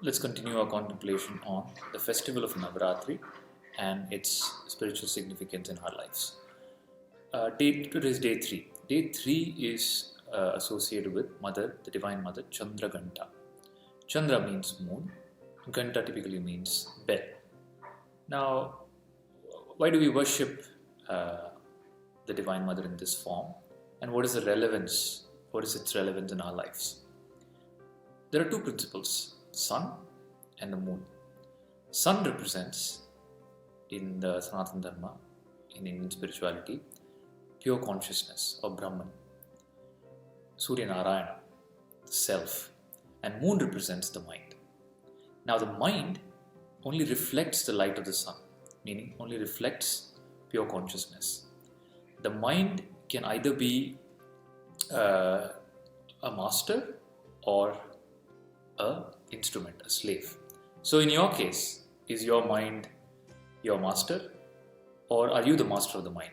let's continue our contemplation on the festival of Navaratri and its spiritual significance in our lives. Today is day 3. Day 3 is associated with Mother, the Divine Mother, Chandra Ganta. Chandra means moon, Ganta typically means bell. Now, why do we worship the Divine Mother in this form? And what is the relevance? What is its relevance in our lives? There are two principles, sun and the moon. Sun represents, in the Sanatana Dharma, in Indian spirituality, pure consciousness or Brahman. Surya Narayana, the self. And moon represents the mind. Now the mind only reflects the light of the sun, meaning only reflects pure consciousness. The mind can either be a master or an instrument, a slave. So in your case, is your mind your master, or are you the master of the mind?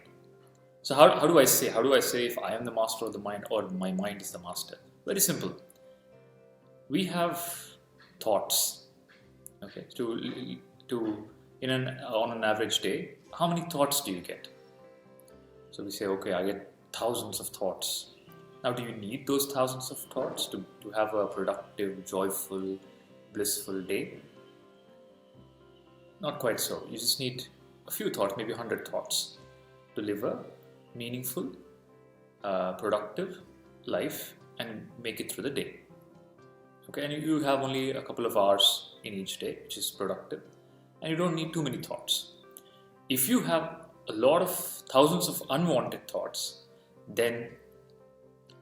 So how do I say if I am the master of the mind or my mind is the master? Very simple. We have thoughts. Okay, on an average day, how many thoughts do you get? So we say, okay, I get thousands of thoughts. Now, do you need those thousands of thoughts to have a productive, joyful, blissful day? Not quite so. You just need a few thoughts, maybe 100 thoughts, to live a meaningful, productive life and make it through the day. Okay, and you have only a couple of hours in each day, which is productive, and you don't need too many thoughts. If you have a lot of thousands of unwanted thoughts, then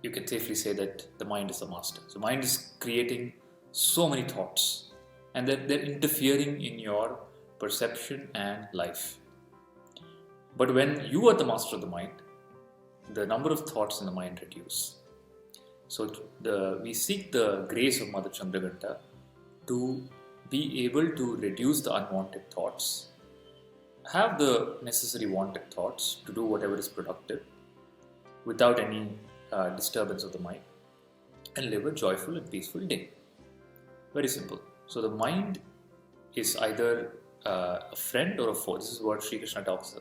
you can safely say that the mind is the master. So mind is creating so many thoughts, and they're interfering in your perception and life. But when you are the master of the mind, the number of thoughts in the mind reduce. So we seek the grace of Mother Chandraganta to be able to reduce the unwanted thoughts, have the necessary wanted thoughts to do whatever is productive without any disturbance of the mind, and live a joyful and peaceful day. Very simple. So the mind is either a friend or a foe. This is what Sri Krishna talks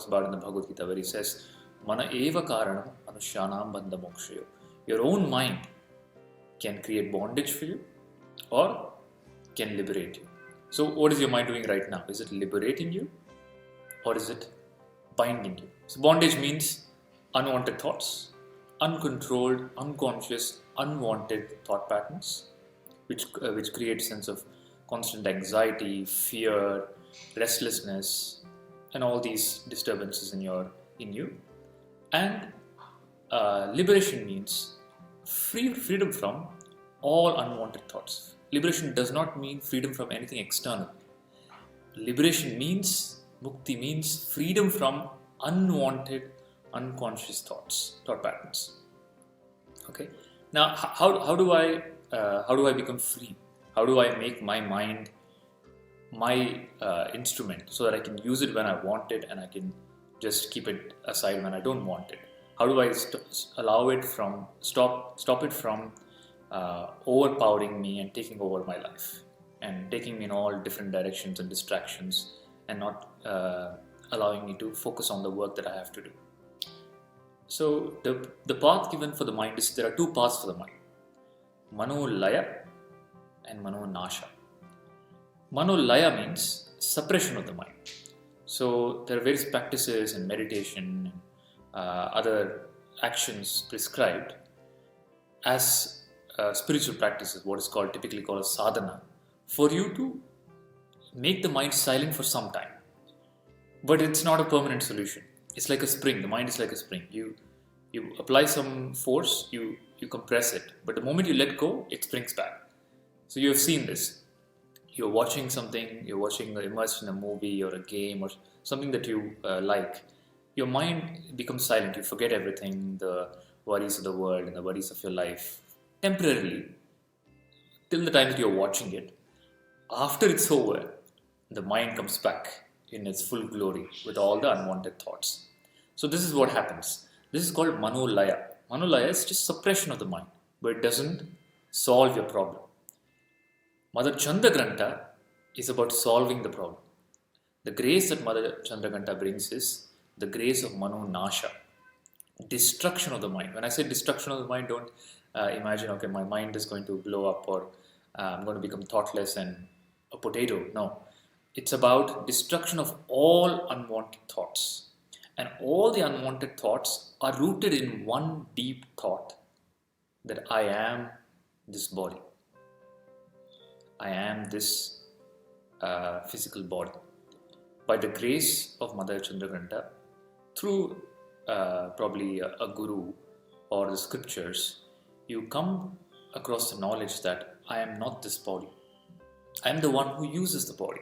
about in the Bhagavad Gita, where he says, Mana eva karanam anushyanam bandha mokshayo. Your own mind can create bondage for you or can liberate you. So what is your mind doing right now? Is it liberating you or is it binding you? So bondage means unwanted thoughts, uncontrolled, unconscious, unwanted thought patterns, which create a sense of constant anxiety, fear, restlessness, and all these disturbances in you. And liberation means freedom from all unwanted thoughts. Liberation does not mean freedom from anything external. Liberation means, mukti means freedom from unwanted, unconscious thought patterns. Okay. Now, how do I become free? How do I make my mind my instrument so that I can use it when I want it and I can just keep it aside when I don't want it? How do I stop it from overpowering me and taking over my life and taking me in all different directions and distractions and not allowing me to focus on the work that I have to do? So the path given for the mind is, there are two paths for the mind: Mano Laya and Mano Nasha. Mano Laya means suppression of the mind. So there are various practices and meditation and other actions prescribed as spiritual practices, what is typically called as sadhana, for you to make the mind silent for some time. But it's not a permanent solution. It's like a spring. The mind is like a spring. You apply some force, you compress it, but the moment you let go, it springs back. So you have seen this. You're watching something, immersed in a movie or a game or something that you like. Your mind becomes silent. You forget everything, the worries of the world and the worries of your life, temporarily, till the time that you're watching it. After it's over, the mind comes back in its full glory with all the unwanted thoughts. So this is what happens. This is called Manolaya. Manolaya is just suppression of the mind, but it doesn't solve your problem. Mother Chandragranta is about solving the problem. The grace that Mother Chandragranta brings is the grace of Mano Nasha, destruction of the mind. When I say destruction of the mind, don't imagine, okay, my mind is going to blow up or I'm going to become thoughtless and a potato. No, it's about destruction of all unwanted thoughts. And all the unwanted thoughts are rooted in one deep thought, that I am this body. I am this physical body. By the grace of Mother Chandragranta, through probably a guru or the scriptures, you come across the knowledge that I am not this body. I am the one who uses the body.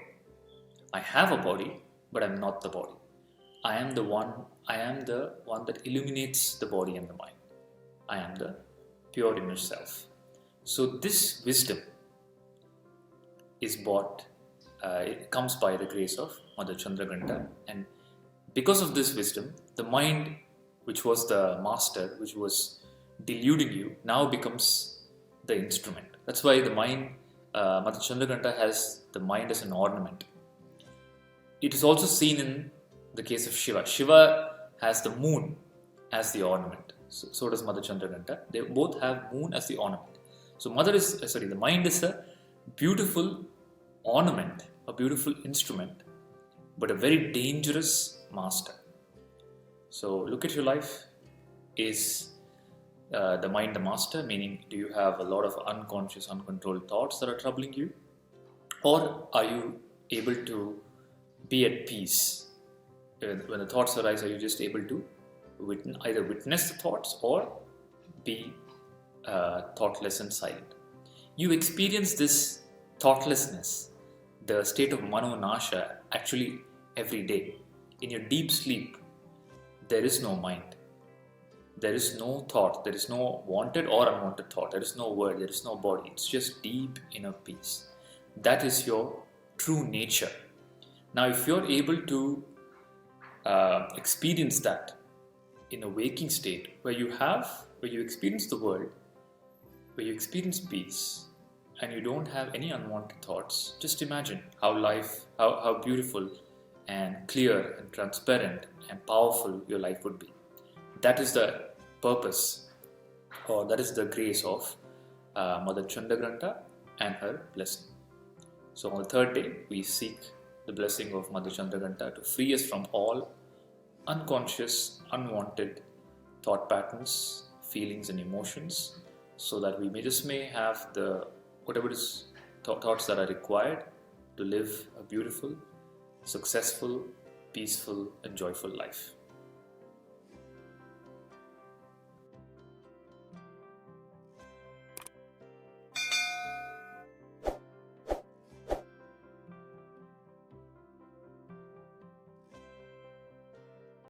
I have a body, but I am not the body. I am the one that illuminates the body and the mind. I am the pure inner self. So this wisdom is it comes by the grace of Mother Chandragranta, and because of this wisdom, the mind, which was the master, which was deluding you, now becomes the instrument. That's why the mind, Mother Chandragranta has the mind as an ornament. It is also seen in the case of Shiva. Shiva has the moon as the ornament. So does Mother Chandragranta. They both have moon as the ornament. So the mind is a beautiful ornament, a beautiful instrument, but a very dangerous master. So look at your life. Is the mind the master? Meaning, do you have a lot of unconscious, uncontrolled thoughts that are troubling you? Or are you able to be at peace? When the thoughts arise, are you just able to either witness the thoughts or be thoughtless and silent? You experience this thoughtlessness, the state of Mano Nasha, actually every day. In your deep sleep, there is no mind. There is no thought. There is no wanted or unwanted thought. There is no word. There is no body. It's just deep inner peace. That is your true nature. Now, if you're able to experience that in a waking state, where you experience the world, where you experience peace, and you don't have any unwanted thoughts, just imagine how beautiful and clear and transparent and powerful your life would be. That is the purpose, or that is the grace of Mother Chandragranta and her blessing. So on the third day, we seek the blessing of Mother Chandragranta to free us from all unconscious, unwanted thought patterns, feelings and emotions, so that we may have the whatever is thoughts that are required to live a beautiful, successful, peaceful and joyful life.